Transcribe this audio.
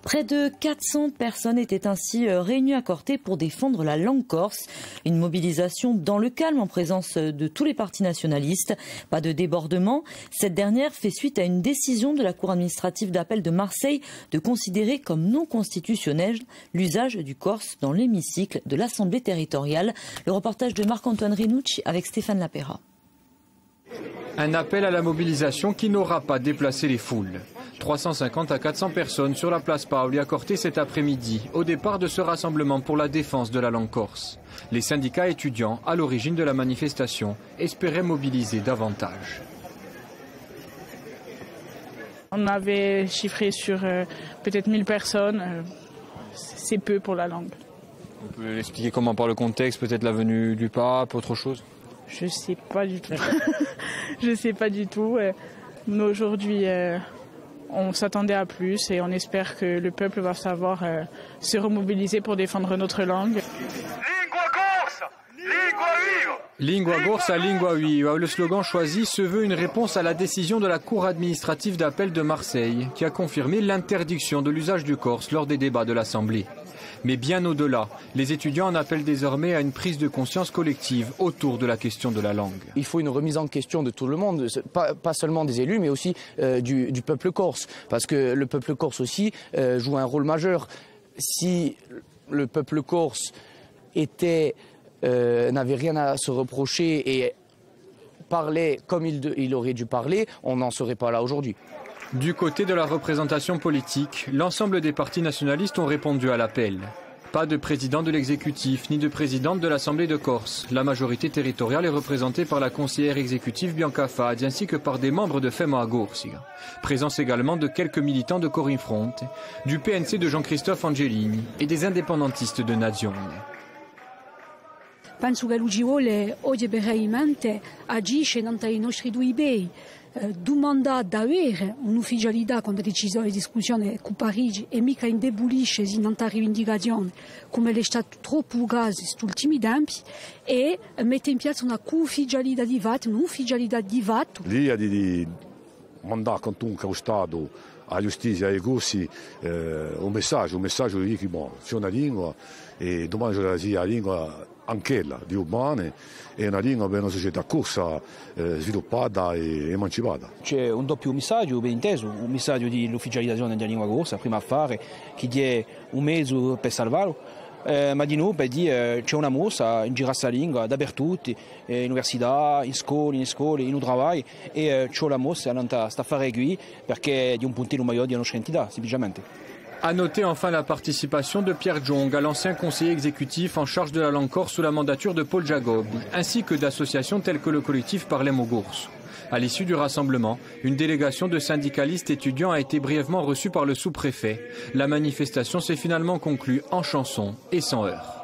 Près de 400 personnes étaient ainsi réunies à Corté pour défendre la langue corse. Une mobilisation dans le calme en présence de tous les partis nationalistes. Pas de débordement. Cette dernière fait suite à une décision de la Cour administrative d'appel de Marseille de considérer comme non constitutionnel l'usage du corse dans l'hémicycle de l'Assemblée territoriale. Le reportage de Marc-Antoine Rinucci avec Stéphane Lapera. Un appel à la mobilisation qui n'aura pas déplacé les foules. 350 à 400 personnes sur la place Paoli à Corté cet après-midi, au départ de ce rassemblement pour la défense de la langue corse. Les syndicats étudiants, à l'origine de la manifestation, espéraient mobiliser davantage. On avait chiffré sur peut-être 1000 personnes, c'est peu pour la langue. On peut expliquer comment par le contexte, peut-être la venue du pape, autre chose? Je sais pas du tout. Je sais pas du tout. Mais aujourd'hui, on s'attendait à plus et on espère que le peuple va savoir se remobiliser pour défendre notre langue. Lingua corsa, lingua viva. Lingua corsa, lingua viva. Le slogan choisi se veut une réponse à la décision de la Cour administrative d'appel de Marseille, qui a confirmé l'interdiction de l'usage du corse lors des débats de l'Assemblée. Mais bien au-delà, les étudiants en appellent désormais à une prise de conscience collective autour de la question de la langue. Il faut une remise en question de tout le monde, pas seulement des élus, mais aussi du peuple corse. Parce que le peuple corse aussi joue un rôle majeur. Si le peuple corse n'avait rien à se reprocher et parlait comme il aurait dû parler, on n'en serait pas là aujourd'hui. Du côté de la représentation politique, l'ensemble des partis nationalistes ont répondu à l'appel. Pas de président de l'exécutif ni de présidente de l'Assemblée de Corse. La majorité territoriale est représentée par la conseillère exécutive Bianca Fadzi ainsi que par des membres de Femo Agorsica. Présence également de quelques militants de Corin Fronte, du PNC de Jean-Christophe Angelini et des indépendantistes de Nazione. Penso che l'UGIOLE oggi veramente agisce nei nostri due bei. Domanda di avere un'ufficialità con decisione di discussione con Parigi e mica indebolisce in tanta rivendicazione come è stato troppo gas negli ultimi tempi e mette in piazza una co-ufficialità di fatto, un'ufficialità di fatto. L'idea di mandare comunque allo Stato, alla giustizia, ai corsi un messaggio di dire che c'è una lingua e domani c'è la lingua anch'ella di umane e una lingua per una società corsa sviluppata e emancipata. C'è un doppio messaggio ben inteso, un messaggio di ufficializzazione della lingua corsa, prima a fare, che è un mezzo per salvarlo, ma di nuovo per dire c'è una mossa in giro questa lingua dappertutto, in università, in scuole, in lavoro e c'è la mossa sta a fare qui perché è di un puntino maggiore di nostra entità, semplicemente. À noter enfin la participation de Pierre Djonga, l'ancien conseiller exécutif en charge de la langue corse sous la mandature de Paul Jacob, ainsi que d'associations telles que le collectif Parlem au Gours. À l'issue du rassemblement, une délégation de syndicalistes étudiants a été brièvement reçue par le sous-préfet. La manifestation s'est finalement conclue en chanson et sans heurts.